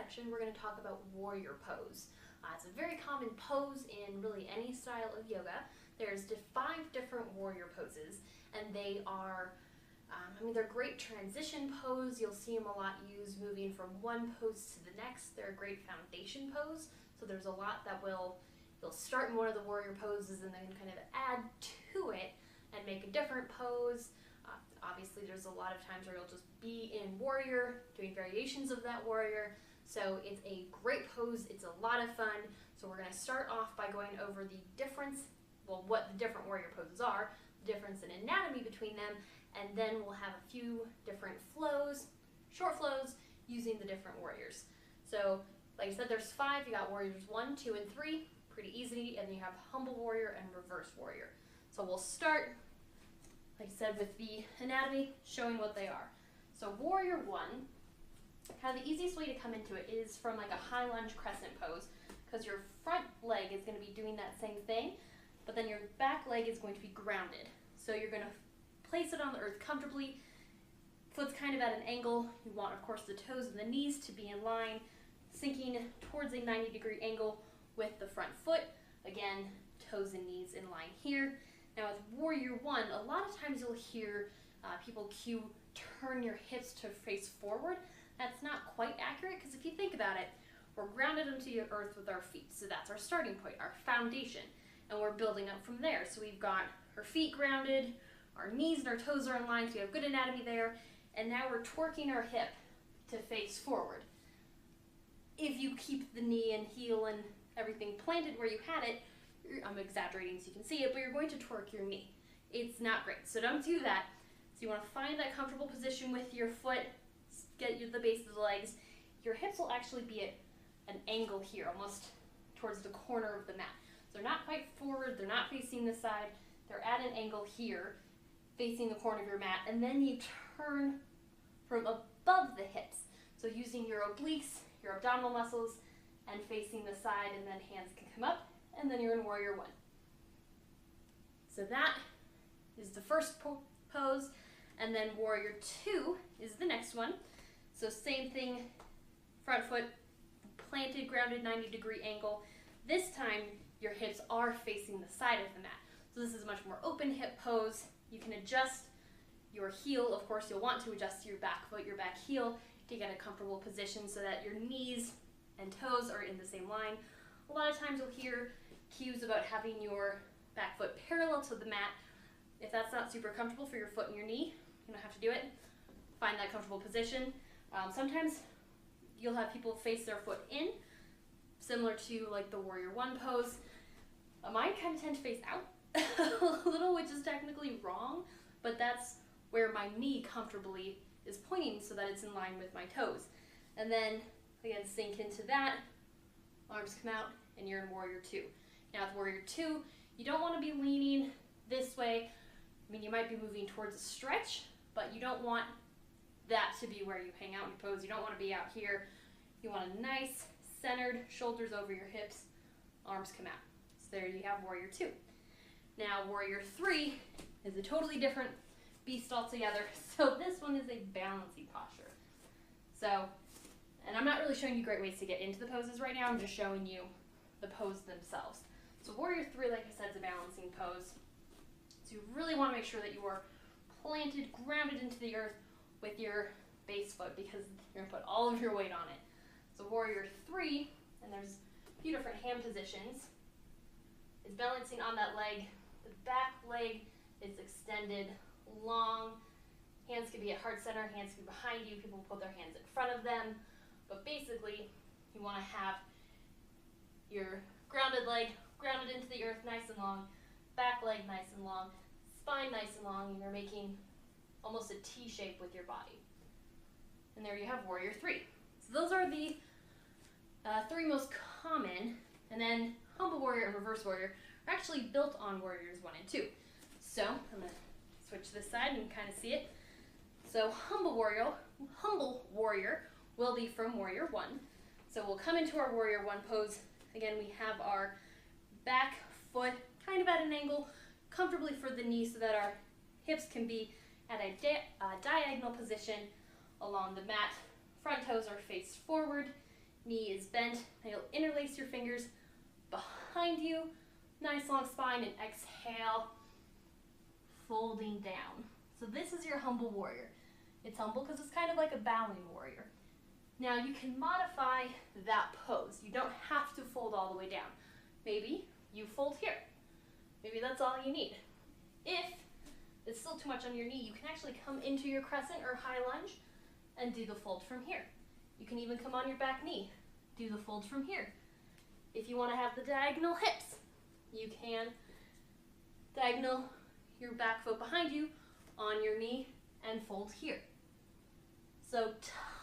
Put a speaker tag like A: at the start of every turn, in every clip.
A: section, we're going to talk about warrior pose. It's a very common pose in really any style of yoga. There's 5 different warrior poses, and they are, they're great transition pose. You'll see them a lot used moving from one pose to the next. They're a great foundation pose, so there's a lot that you'll start in one of the warrior poses and then kind of add to it and make a different pose. Obviously, there's a lot of times where you'll just be in warrior, doing variations of that warrior. So it's a great pose, it's a lot of fun. So we're going to start off by going over the difference, what the different warrior poses are, the difference in anatomy between them, and then we'll have a few different flows, short flows, using the different warriors. So, like I said, there's 5. You got warriors 1, 2, and 3, pretty easy, and then you have humble warrior and reverse warrior. So we'll start, like I said, with the anatomy, showing what they are. So warrior 1, kind of the easiest way to come into it is from like a high lunge crescent pose, because your front leg is going to be doing that same thing, but then your back leg is going to be grounded. So you're going to place it on the earth comfortably, foot's kind of at an angle. You want, of course, the toes and the knees to be in line, sinking towards a 90-degree angle with the front foot. Again, toes and knees in line here. Now with warrior 1, a lot of times you'll hear people cue turn your hips to face forward. That's not quite accurate, because if you think about it, we're grounded into the earth with our feet. So that's our starting point, our foundation. And we're building up from there. So we've got our feet grounded, our knees and our toes are in line, so we have good anatomy there. And now we're twerking our hip to face forward. If you keep the knee and heel and everything planted where you had it, I'm exaggerating so you can see it, but you're going to twerk your knee. It's not great, so don't do that. So you want to find that comfortable position with your foot, get the base of the legs. Your hips will actually be at an angle here, almost towards the corner of the mat. So they're not quite forward, they're not facing the side, they're at an angle here, facing the corner of your mat, and then you turn from above the hips. So using your obliques, your abdominal muscles, and facing the side, and then hands can come up, and then you're in warrior 1. So that is the first pose, and then warrior 2 is the next one. So same thing, front foot planted, grounded, 90-degree angle. This time your hips are facing the side of the mat. So this is a much more open hip pose. You can adjust your heel. Of course, you'll want to adjust your back foot, your back heel, to get a comfortable position so that your knees and toes are in the same line. A lot of times you'll hear cues about having your back foot parallel to the mat. If that's not super comfortable for your foot and your knee, you don't have to do it. Find that comfortable position. Sometimes you'll have people face their foot in, similar to like the warrior 1 pose. Mine kind of tend to face out a little, which is technically wrong, but that's where my knee comfortably is pointing so that it's in line with my toes. And then, again, sink into that, arms come out, and you're in warrior 2. Now with warrior 2, you don't want to be leaning this way. I mean, you might be moving towards a stretch, but you don't want that to be where you hang out in your pose. You don't want to be out here. You want a nice, centered, shoulders over your hips, arms come out. So there you have warrior 2. Now warrior 3 is a totally different beast altogether. So this one is a balancing posture. So, and I'm not really showing you great ways to get into the poses right now. I'm just showing you the pose themselves. So warrior 3, like I said, is a balancing pose. So you really want to make sure that you are planted, grounded into the earth with your base foot, because you're going to put all of your weight on it. So warrior 3, and there's a few different hand positions, is balancing on that leg. The back leg is extended long. Hands can be at heart center, hands can be behind you. People put their hands in front of them. But basically, you want to have your grounded leg grounded into the earth nice and long, back leg nice and long, spine nice and long, and you're making almost a T shape with your body. And there you have warrior 3. So those are the 3 most common, and then humble warrior and reverse warrior are actually built on warriors 1 and 2. So I'm going to switch this side and kind of see it. So humble warrior will be from warrior 1. So we'll come into our warrior 1 pose. Again, we have our back foot kind of at an angle, comfortably for the knee so that our hips can be at a diagonal position along the mat. Front toes are faced forward, knee is bent. Now you'll interlace your fingers behind you, nice long spine, and exhale, folding down. So this is your humble warrior. It's humble because it's kind of like a bowing warrior. Now you can modify that pose. You don't have to fold all the way down. Maybe you fold here. Maybe that's all you need. If it's still too much on your knee, you can actually come into your crescent or high lunge and do the fold from here. You can even come on your back knee, do the fold from here. If you want to have the diagonal hips, you can diagonal your back foot behind you on your knee and fold here. So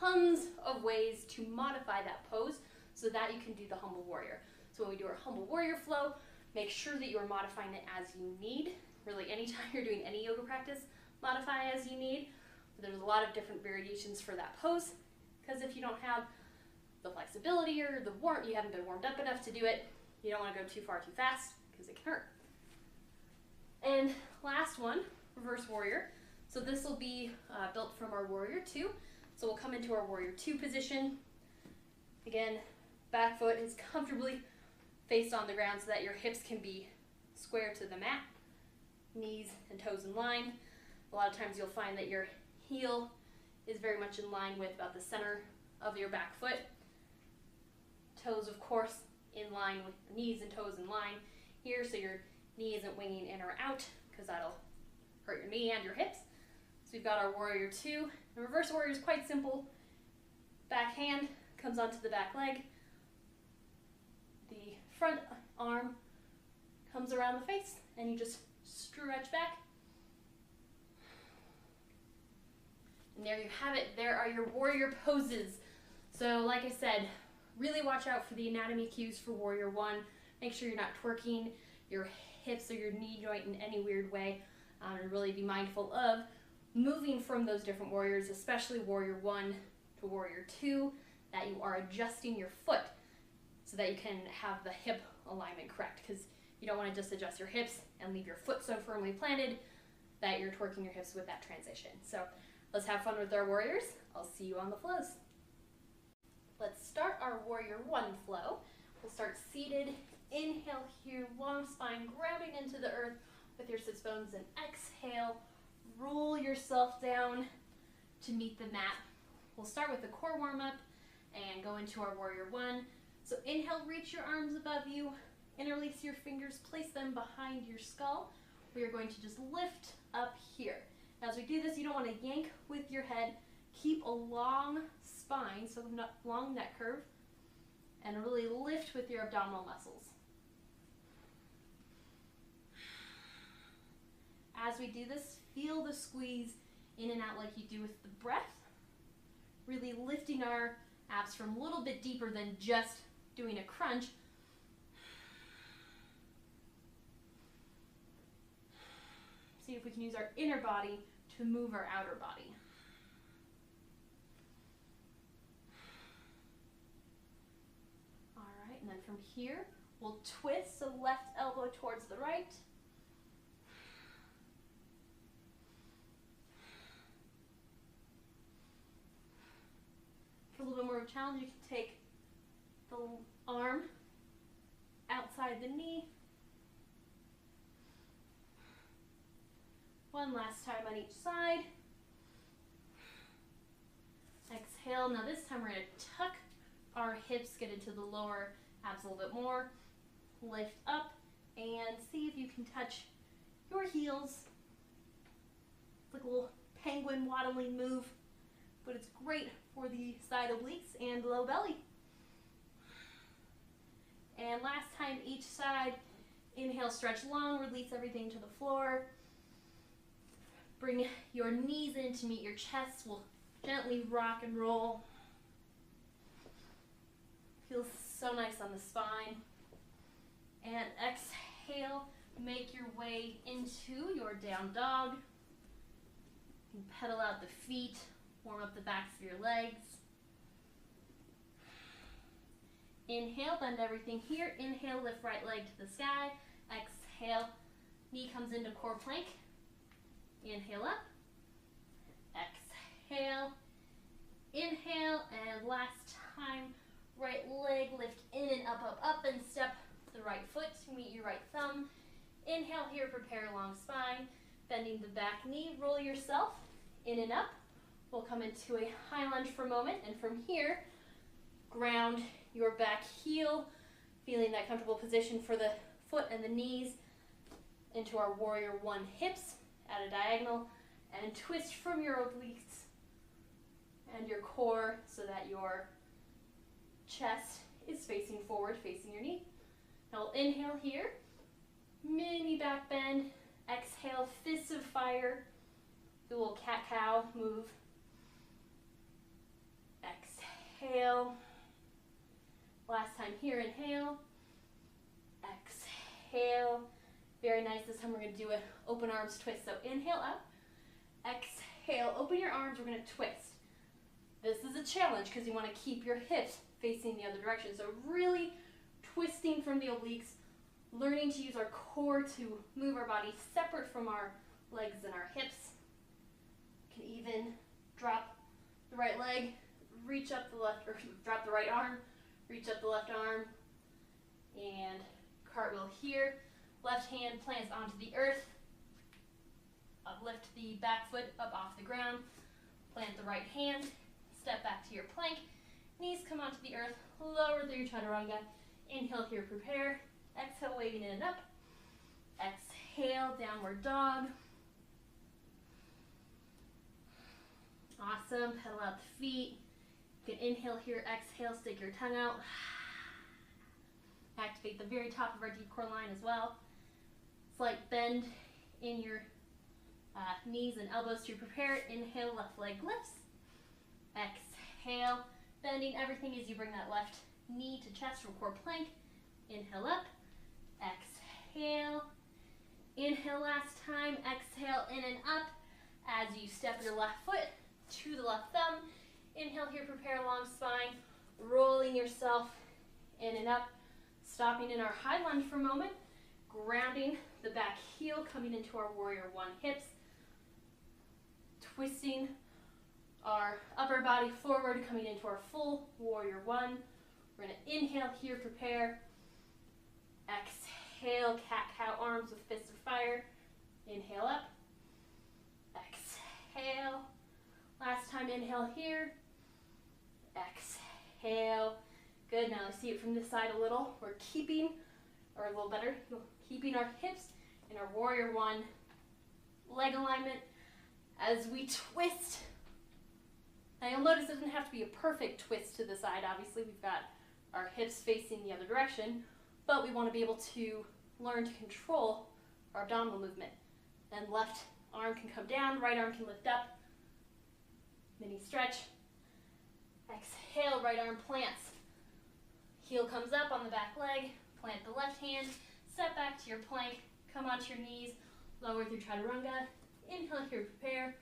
A: tons of ways to modify that pose so that you can do the humble warrior. So when we do our humble warrior flow, make sure that you are modifying it as you need. Really, anytime you're doing any yoga practice, modify as you need. But there's a lot of different variations for that pose, because if you don't have the flexibility or the warmth, you haven't been warmed up enough to do it, you don't want to go too far too fast because it can hurt. And last one, reverse warrior. So this will be built from our warrior 2. So we'll come into our warrior 2 position. Again, back foot is comfortably faced on the ground so that your hips can be square to the mat, knees and toes in line. A lot of times you'll find that your heel is very much in line with about the center of your back foot. Toes, of course, in line with knees and toes in line here, so your knee isn't winging in or out, because that'll hurt your knee and your hips. So we've got our warrior 2. The reverse warrior is quite simple. Back hand comes onto the back leg. The front arm comes around the face, and you just stretch back. And there you have it. There are your warrior poses. So like I said, really watch out for the anatomy cues for warrior 1. Make sure you're not twerking your hips or your knee joint in any weird way, and really be mindful of moving from those different warriors, especially warrior 1 to warrior 2, that you are adjusting your foot so that you can have the hip alignment correct, because you don't want to just adjust your hips and leave your foot so firmly planted that you're twerking your hips with that transition. So let's have fun with our warriors. I'll see you on the flows. Let's start our warrior 1 flow. We'll start seated. Inhale here, long spine, grounding into the earth with your sits bones, and exhale, roll yourself down to meet the mat. We'll start with the core warm-up and go into our warrior 1. So inhale, reach your arms above you, interlace your fingers, place them behind your skull. We are going to just lift up here. Now, as we do this, you don't want to yank with your head. Keep a long spine, so long neck curve, and really lift with your abdominal muscles. As we do this, feel the squeeze in and out like you do with the breath, really lifting our abs from a little bit deeper than just doing a crunch. See if we can use our inner body to move our outer body. All right, and then from here, we'll twist, so left elbow towards the right. For a little bit more of a challenge, you can take the arm outside the knee. One last time on each side. Exhale. Now this time we're going to tuck our hips, get into the lower abs a little bit more. Lift up and see if you can touch your heels. It's like a little penguin waddling move, but it's great for the side obliques and low belly. And last time each side. Inhale, stretch long, release everything to the floor. Bring your knees in to meet your chest. We'll gently rock and roll. Feels so nice on the spine. And exhale, make your way into your down dog. You can pedal out the feet, warm up the backs of your legs. Inhale, bend everything here. Inhale, lift right leg to the sky. Exhale, knee comes into core plank. Inhale up. Exhale. Inhale, and last time, Right leg, lift in and up, up, up, and step the right foot to meet your right thumb. Inhale here, prepare long spine, bending the back knee, roll yourself in and up. We'll come into a high lunge for a moment, and from here, ground your back heel, feeling that comfortable position for the foot and the knees into our warrior one hips at a diagonal, and twist from your obliques and your core so that your chest is facing forward, facing your knee. Now we'll inhale here, mini back bend, exhale, fists of fire, do a little cat-cow move. Exhale. Last time here, inhale, exhale. Very nice. This time we're going to do an open arms twist. So inhale up, exhale, open your arms, we're going to twist. This is a challenge because you want to keep your hips facing the other direction. So really twisting from the obliques, learning to use our core to move our body separate from our legs and our hips. You can even drop the right leg, reach up the left, or drop the right arm, reach up the left arm, and cartwheel here. Left hand plants onto the earth. Uplift the back foot up off the ground. Plant the right hand. Step back to your plank. Knees come onto the earth. Lower through your chaturanga. Inhale here, prepare. Exhale, waving in and up. Exhale, downward dog. Awesome. Pedal out the feet. You can inhale here, exhale, stick your tongue out. Activate the very top of our deep core line as well. Slight bend in your knees and elbows to prepare. Inhale, left leg lifts. Exhale, bending everything as you bring that left knee to chest for core plank. Inhale up. Exhale. Inhale last time. Exhale in and up as you step your left foot to the left thumb. Inhale here, prepare long spine, rolling yourself in and up. Stopping in our high lunge for a moment, grounding the back heel, coming into our warrior one hips, twisting our upper body forward, coming into our full warrior one. We're going to inhale here, prepare. Exhale, cat-cow arms with fists of fire. Inhale up. Exhale. Last time, inhale here. Exhale. Good, now let's see it from this side a little. We're keeping, or a little better, keeping our hips in our warrior one leg alignment as we twist. Now you'll notice it doesn't have to be a perfect twist to the side. Obviously we've got our hips facing the other direction, but we want to be able to learn to control our abdominal movement. Then left arm can come down, right arm can lift up. Mini stretch. Exhale, right arm plants. Heel comes up on the back leg, plant the left hand, step back to your plank, come onto your knees, lower through chaturanga. Inhale here, prepare.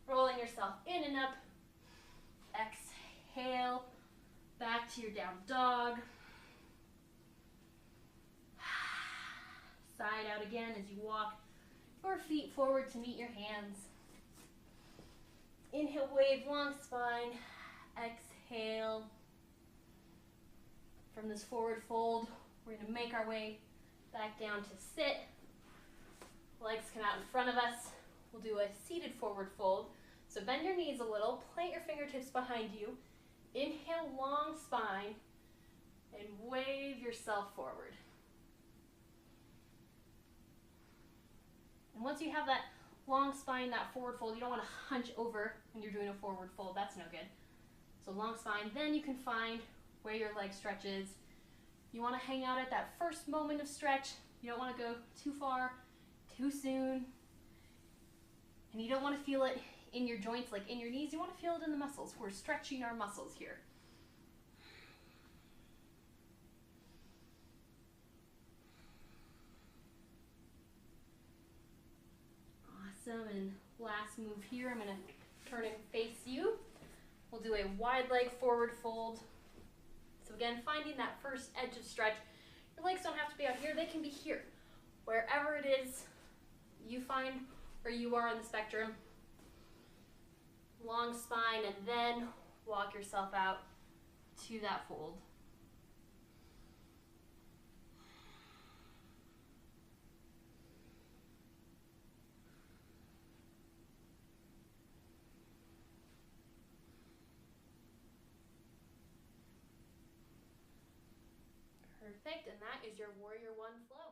A: Rolling yourself in and up. Exhale, back to your down dog. Side out again as you walk your feet forward to meet your hands. Inhale, wave, long spine. Exhale. From this forward fold, we're going to make our way back down to sit. Legs come out in front of us. We'll do a seated forward fold. So bend your knees a little, plant your fingertips behind you. Inhale, long spine, and wave yourself forward. And once you have that long spine, that forward fold, you don't want to hunch over when you're doing a forward fold. That's no good. So long spine, then you can find where your leg stretches. You want to hang out at that first moment of stretch. You don't want to go too far, too soon. And you don't want to feel it in your joints, like in your knees. You want to feel it in the muscles. We're stretching our muscles here. Awesome, and last move here, I'm going to turn and face you. We'll do a wide leg forward fold. So again, finding that first edge of stretch. Your legs don't have to be out here, they can be here. Wherever it is you find where you are on the spectrum. Long spine, and then walk yourself out to that fold. Perfect, and that is your Warrior One flow.